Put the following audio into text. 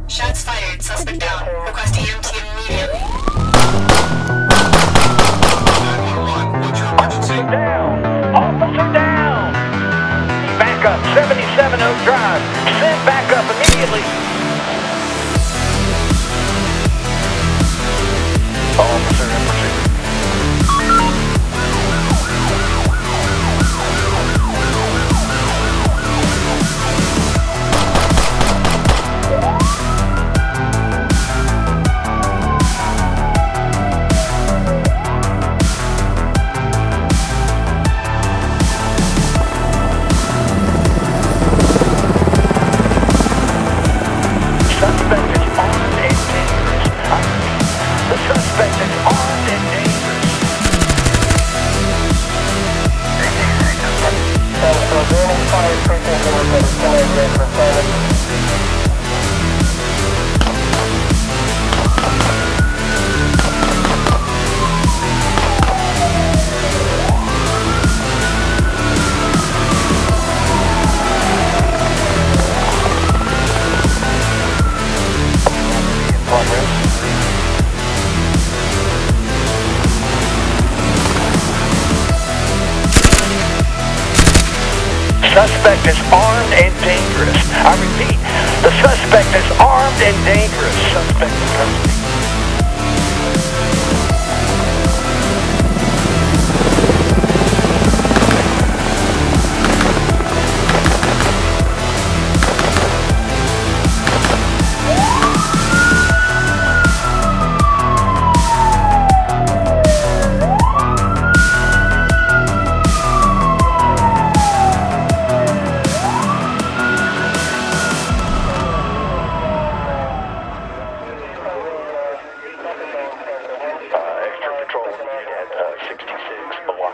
Shots fired. Suspect down. Request EMT immediately. 911, what's your emergency? Down! Officer down! Back up, 77 Oak Drive. Send back up immediately. Officer in pursuit. Suspect is armed and dangerous. I repeat, the suspect is armed and dangerous. Suspect is armed and dangerous. I repeat, the suspect is armed and dangerous. Suspect in custody. Extra patrol at 66 Malone.